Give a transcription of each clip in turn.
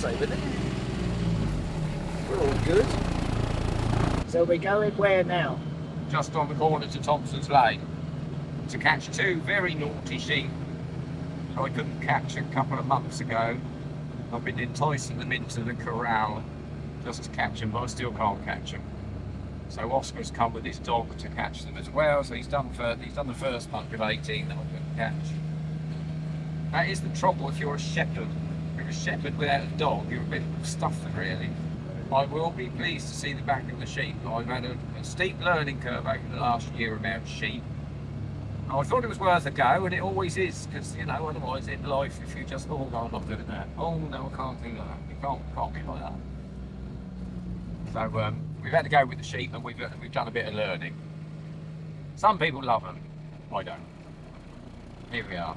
Over there. We're all good. So we're going where now? Just on the corner to Thompson's Lane to catch two very naughty sheep I couldn't catch a couple of months ago. I've been enticing them into the corral just to catch them, but I still can't catch them. So Oscar's come with his dog to catch them as well. So he's done the first month of 18 that I couldn't catch. That is the trouble if you're a shepherd. A shepherd without a dog, you're a bit stuffed really. I will be pleased to see the back of the sheep. I've had a steep learning curve over the last year about sheep. I thought it was worth a go, and it always is, because you know, otherwise in life, if you just, oh no, I'm not doing that. Oh no, I can't do that. You can't be like that. So we've had to go with the sheep, and we've done a bit of learning. Some people love them. I don't. Here we are.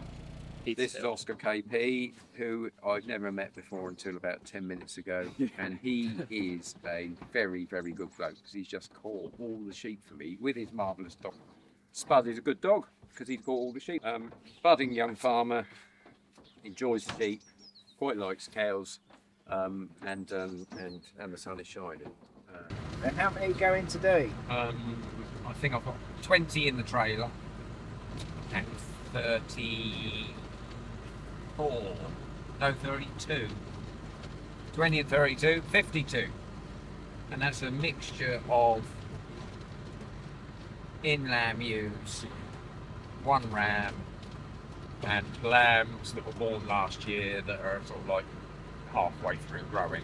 This is Oscar KP, who I've never met before until about 10 minutes ago, and he is a very, very good bloke, because he's just caught all the sheep for me with his marvellous dog. Spud is a good dog, because he's caught all the sheep. Budding young farmer, enjoys the sheep, quite likes cows, and the sun is shining. And how many are you going today? I think I've got 20 in the trailer, and 32, 20 and 32, 52, and that's a mixture of in-lamb ewes, one ram, and lambs that were born last year that are sort of like halfway through growing.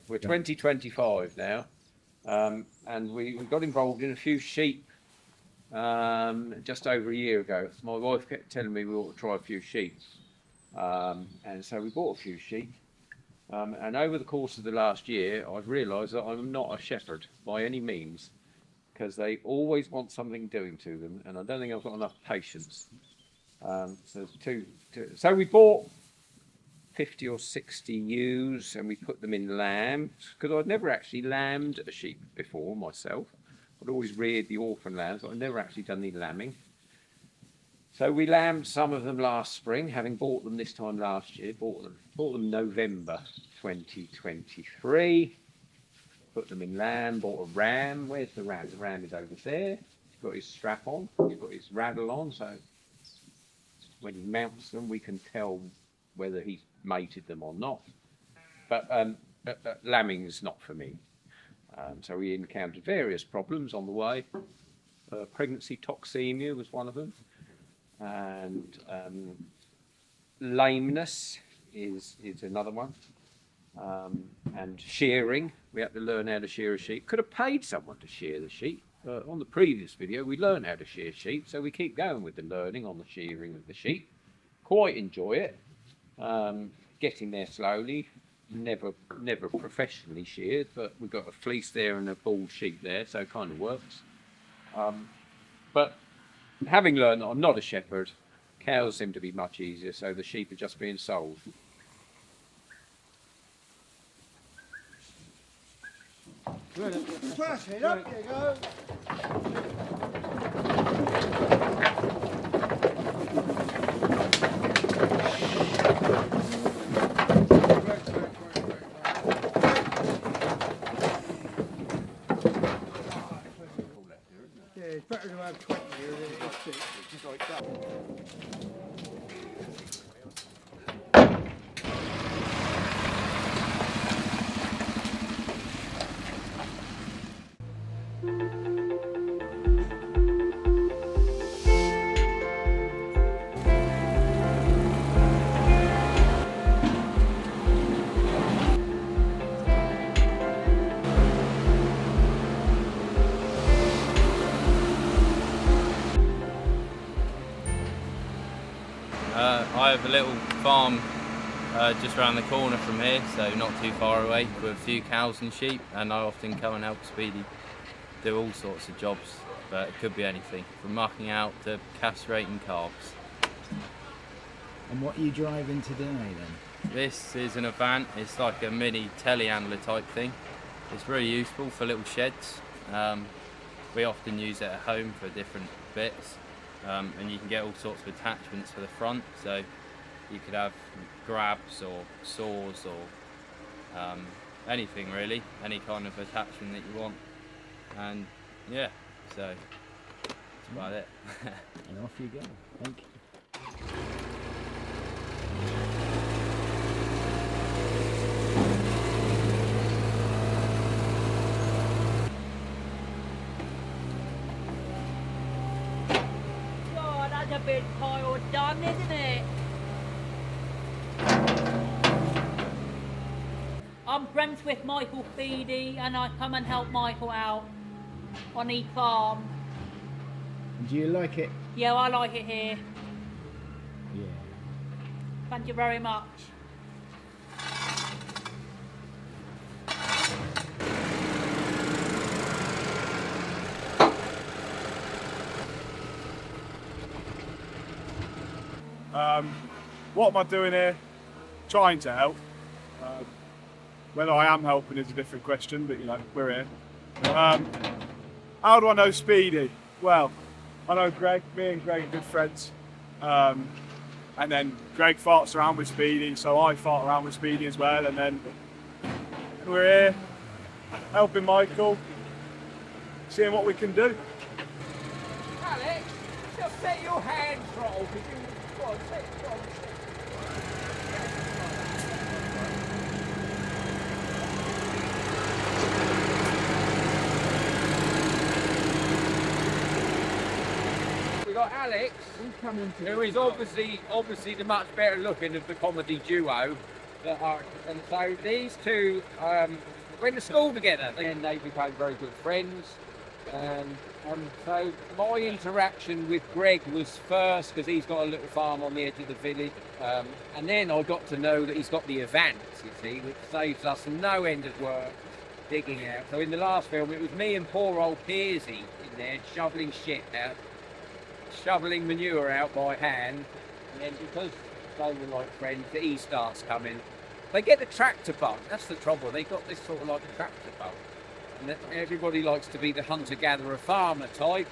We're 2025 now, and we got involved in a few sheep just over a year ago. My wife kept telling me we ought to try a few sheep, and so we bought a few sheep. And over the course of the last year, I've realised that I'm not a shepherd by any means, because they always want something doing to them, and I don't think I've got enough patience. So we bought 50 or 60 ewes, and we put them in lambs, because I'd never actually lambed a sheep before myself. I'd always reared the orphan lambs, but I'd never actually done any lambing. So we lambed some of them last spring, having bought them this time last year. Bought them November 2023. Put them in lamb. Bought a ram. Where's the ram? The ram is over there. He's got his strap on. He's got his raddle on. So when he mounts them, we can tell whether he's mated them or not. But lambing is not for me. So we encountered various problems on the way. Pregnancy toxemia was one of them. And lameness is another one. And shearing, we had to learn how to shear a sheep. Could have paid someone to shear the sheep. On the previous video, we learned how to shear sheep, so we keep going with the learning on the shearing of the sheep. Quite enjoy it. Getting there slowly. never professionally sheared, but we've got a fleece there and a bald sheep there, so it kind of works. But having learned that I'm not a shepherd, cows seem to be much easier, so the sheep are just being sold. Smash it, up you go. Yeah, it's better to have 20 here than it is 6. Just like that. I have a little farm just around the corner from here, so not too far away, with a few cows and sheep, and I often come and help Speedy do all sorts of jobs, but it could be anything, from mucking out to castrating calves. And what are you driving today then? This is an Avant. It's like a mini telehandler type thing. It's really useful for little sheds. We often use it at home for different bits. And you can get all sorts of attachments for the front, so you could have grabs or saws or anything really, any kind of attachment that you want. And yeah, so that's about it. And off you go. Thank you. A bit pile done, isn't it? I'm friends with Michael Speedy and I come and help Michael out on his farm. And do you like it? Yeah, I like it here. Yeah. Thank you very much. What am I doing here? Trying to help. Whether I am helping is a different question, but you know, we're here. How do I know Speedy? Well, I know Greg. Me and Greg are good friends. And then Greg farts around with Speedy, so I fart around with Speedy as well. And then we're here helping Michael, seeing what we can do. Alex, just set your hand throttle, because you go on, set it throttle. We got Alex, who is obviously the much better looking of the comedy duo. And so these two went to school together, and they became very good friends. And so my interaction with Greg was first, because he's got a little farm on the edge of the village, and then I got to know that he's got the Avant, you see, which saves us no end of work digging out. So in the last film, it was me and poor old Pearsy in there shoveling shit out, shoveling manure out by hand, and then because they were like friends, the E starts coming. They get the tractor bug. That's the trouble. They got this sort of like a tractor bug. And everybody likes to be the hunter-gatherer farmer type,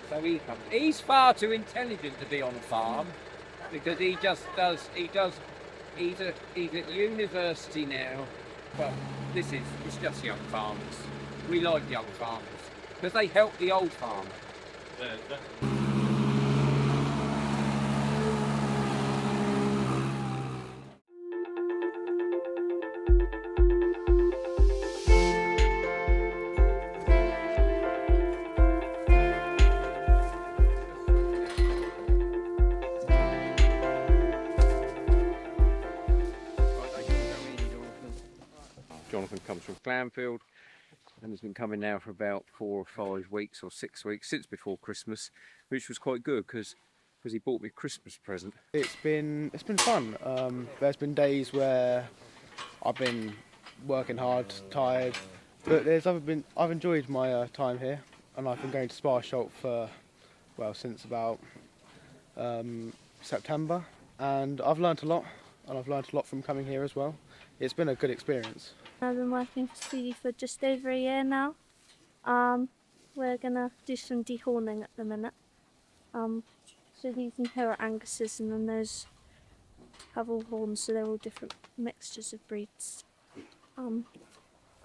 so he comes. He's far too intelligent to be on a farm, because he's at university now, but it's just young farmers. We like young farmers, because they help the old farmer. Jonathan comes from Glanfield and has been coming now for about 4 or 5 weeks or 6 weeks, since before Christmas, which was quite good because he bought me a Christmas present. It's been fun. There's been days where I've been working hard, tired, but I've enjoyed my time here, and I've been going to Sparshot for, well, since about September, and I've learnt a lot, from coming here as well. It's been a good experience. I've been working for Speedy for just over a year now. We're gonna do some dehorning at the minute. So these in here are Angus's, and then those have all horns, so they're all different mixtures of breeds.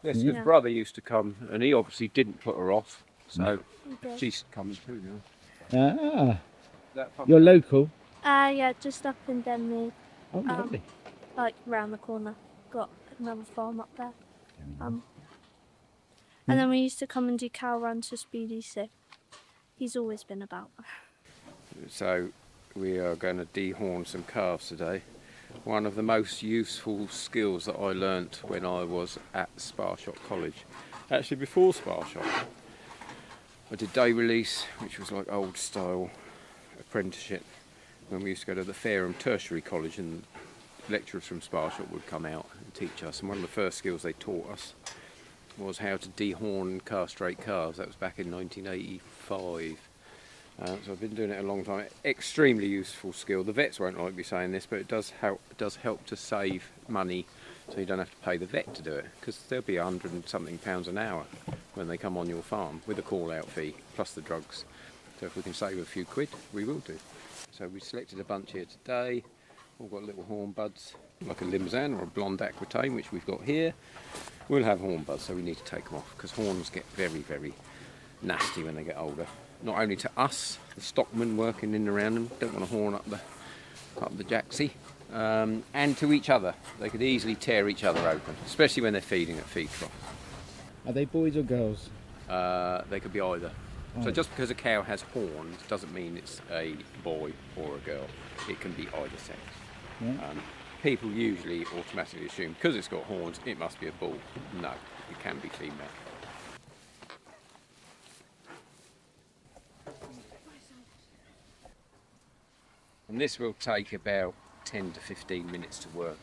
Yes, his brother used to come, and he obviously didn't put her off, so she's coming too now. You're local? Yeah, just up in Denley. Oh, lovely. Like round the corner. Got another farm up there. And then we used to come and do cow runs for Speedy, so he's always been about. So we are going to dehorn some calves today. One of the most useful skills that I learnt when I was at Sparshot College. Actually before Sparshot. I did day release, which was like old style apprenticeship, when we used to go to the Fareham Tertiary College, and lecturers from Sparshot would come out and teach us, and one of the first skills they taught us was how to dehorn and castrate calves. That was back in 1985. So I've been doing it a long time. Extremely useful skill. The vets won't like me saying this, but it does help to save money, so you don't have to pay the vet to do it, because there'll be £100 and something an hour when they come on your farm with a call-out fee plus the drugs. So if we can save a few quid, we will do. So we selected a bunch here today. All got little horn buds, like a Limousin or a blonde Aquitaine, which we've got here. We'll have horn buds, so we need to take them off, because horns get very, very nasty when they get older. Not only to us, the stockmen working in and around them, don't want to horn up the jacksie, and to each other. They could easily tear each other open, especially when they're feeding at feed troughs. Are they boys or girls? They could be either. So just because a cow has horns doesn't mean it's a boy or a girl. It can be either sex. Yeah. People usually automatically assume because it's got horns it must be a bull. No, it can be female. And this will take about 10 to 15 minutes to work.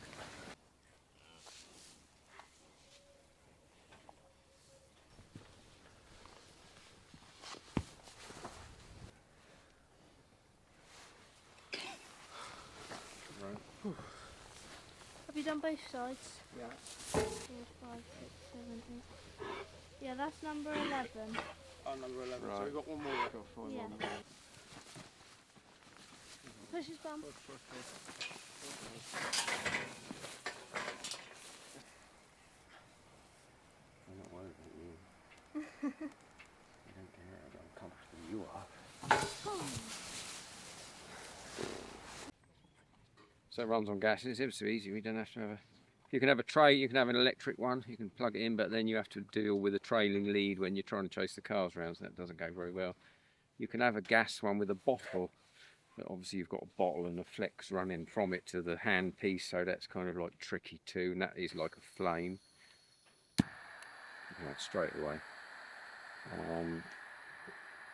Have you done both sides? Yeah. 4, 5, 6, 7, 8. Yeah, that's number 11. Oh, number 11. Right. So we've got one more to go for. Yeah. Push his bum. I'm not worried about you. I don't care how uncomfortable you are. So it runs on gas. It's ever so easy. We don't have to have a... You can have a tray, you can have an electric one, you can plug it in, but then you have to deal with a trailing lead when you're trying to chase the calves around, so that doesn't go very well. You can have a gas one with a bottle, but obviously you've got a bottle and a flex running from it to the hand piece, so that's kind of like tricky too, and that is like a flame. Like straight away.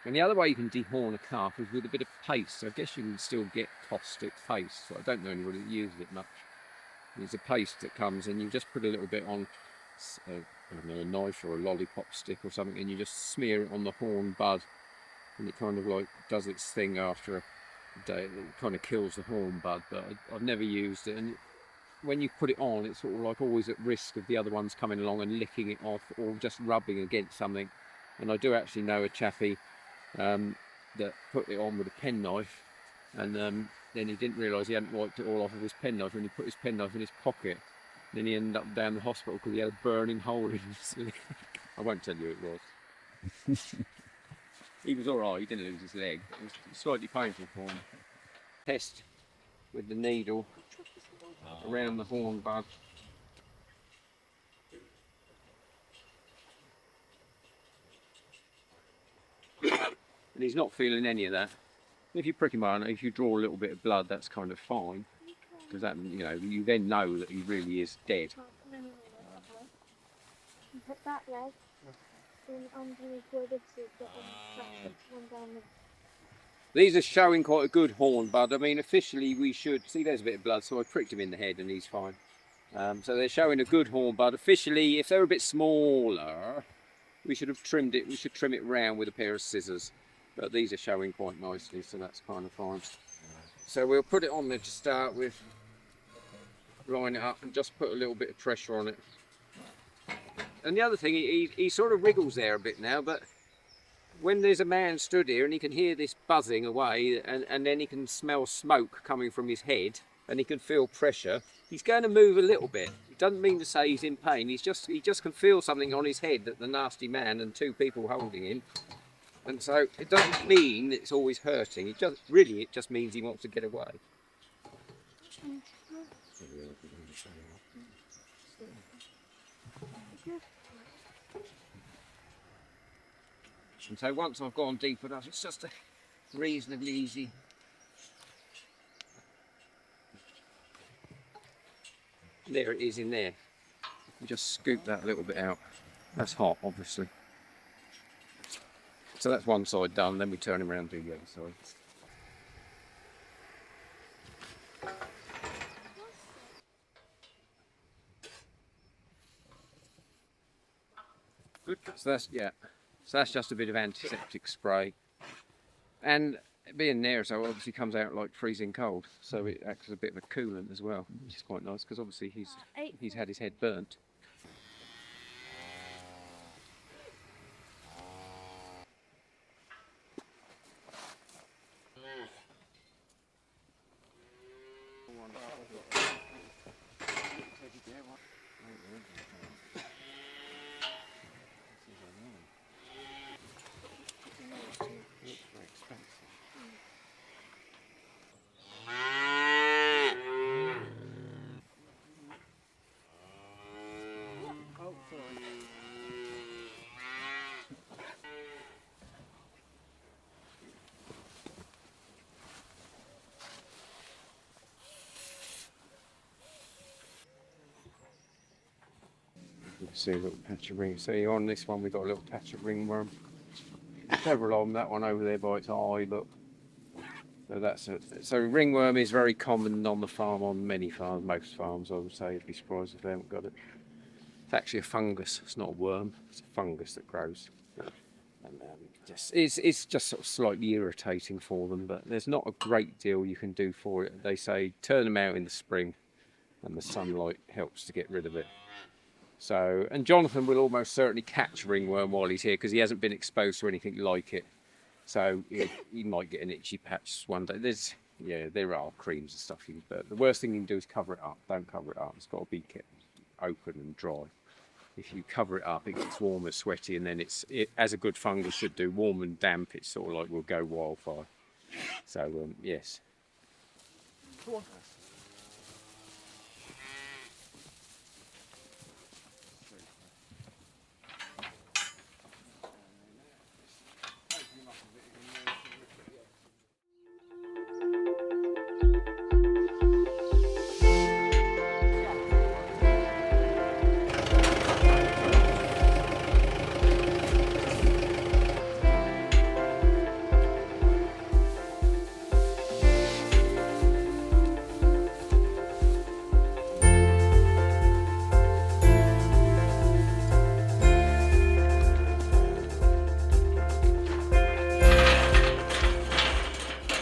And the other way you can dehorn a calf is with a bit of paste. So I guess you can still get caustic paste. So I don't know anybody that uses it much. There's a paste that comes and you just put a little bit on I don't know, a knife or a lollipop stick or something, and you just smear it on the horn bud, and it kind of like does its thing after a day. It kind of kills the horn bud, but I've never used it. And when you put it on, it's sort of like always at risk of the other ones coming along and licking it off or just rubbing against something. And I do actually know a chappie that put it on with a penknife, and then he didn't realise he hadn't wiped it all off of his penknife, and he put his penknife in his pocket. Then he ended up down the hospital because he had a burning hole in his leg. I won't tell you who it was. He was alright, he didn't lose his leg. It was slightly painful for him. Test with the needle around the horn bud. And he's not feeling any of that. If you prick him on, if you draw a little bit of blood, that's kind of fine, because that, you know, you then know that he really is dead. Put that leg in underneath where this is, one down the... These are showing quite a good horn bud. I mean, officially we should see. There's a bit of blood, so I pricked him in the head, and he's fine. So they're showing a good horn bud. Officially, if they're a bit smaller, we should have trimmed it. We should trim it round with a pair of scissors. But these are showing quite nicely, so that's kind of fine. So we'll put it on there to start with. Line it up and just put a little bit of pressure on it. And the other thing, he sort of wriggles there a bit now, but when there's a man stood here and he can hear this buzzing away and then he can smell smoke coming from his head and he can feel pressure, he's going to move a little bit. It doesn't mean to say he's in pain, he just can feel something on his head that the nasty man and two people holding him. And so it doesn't mean it's always hurting, it just means he wants to get away. And so once I've gone deep enough, it's just a reasonably easy. There it is in there. You just scoop that a little bit out. That's hot, obviously. So that's one side done, then we turn him around to the other side. Good. So that's, yeah. So that's just a bit of antiseptic spray. And being there, so obviously comes out like freezing cold. So it acts as a bit of a coolant as well, which is quite nice because obviously he's had his head burnt. You can see a little patch of ring. See on this one we've got a little patch of ringworm. Several of them, that one over there by its eye, look. So that's it. So ringworm is very common on the farm, on many farms, most farms I would say. You'd be surprised if they haven't got it. It's actually a fungus, it's not a worm, it's a fungus that grows. And it's just sort of slightly irritating for them, but there's not a great deal you can do for it. They say turn them out in the spring and the sunlight helps to get rid of it. So, and Jonathan will almost certainly catch ringworm while he's here because he hasn't been exposed to anything like it. So he might get an itchy patch one day. There are creams and stuff, but the worst thing you can do is cover it up. Don't cover it up. It's got to be kept open and dry. If you cover it up, it gets warm and sweaty, and then as a good fungus should do, warm and damp, it's sort of like will go wildfire. So yes.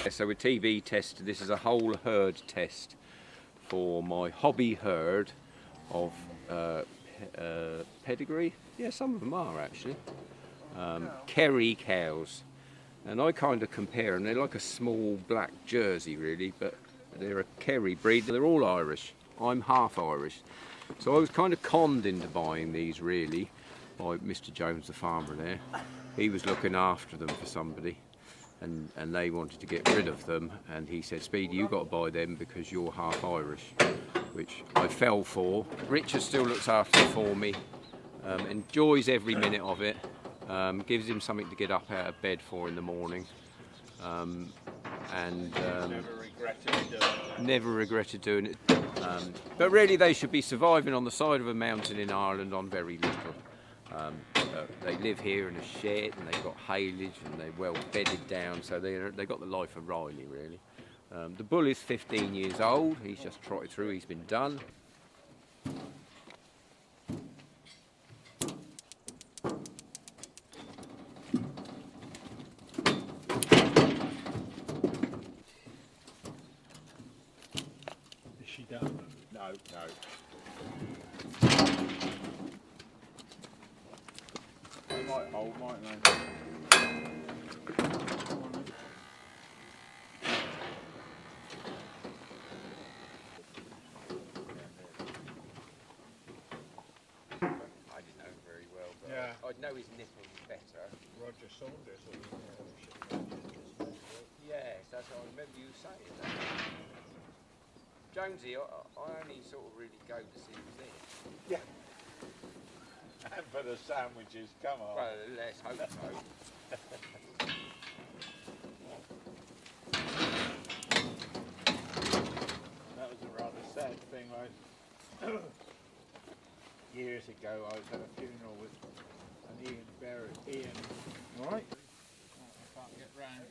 So with TV test, this is a whole herd test for my hobby herd of pedigree. Yeah, some of them are actually. Kerry cows. And I kind of compare them. They're like a small black Jersey really, but they're a Kerry breed. They're all Irish. I'm half Irish. So I was kind of conned into buying these really by Mr. Jones, the farmer there. He was looking after them for somebody. And they wanted to get rid of them, and he said, Speedy, you've got to buy them because you're half Irish, which I fell for. Richard still looks after it for me, enjoys every minute of it, gives him something to get up out of bed for in the morning, never regretted doing it. But really they should be surviving on the side of a mountain in Ireland on very little. They live here in a shed and they've got haylage and they're well bedded down, so they've got the life of Riley really. The bull is 15 years old, he's just trotted through, he's been done. Is she done? No, no. They might hold, mightn't they? I didn't know him very well, but Yeah. I'd know his nipples better. Roger Saunders. Yes, that's what I remember you saying that. Jonesy, I only sort of really go to see him there. And for the sandwiches, come on. Well, let's hope so. That was a rather sad thing. Years ago, I was at a funeral with an Ian Barrett. Ian, right? I can't get round.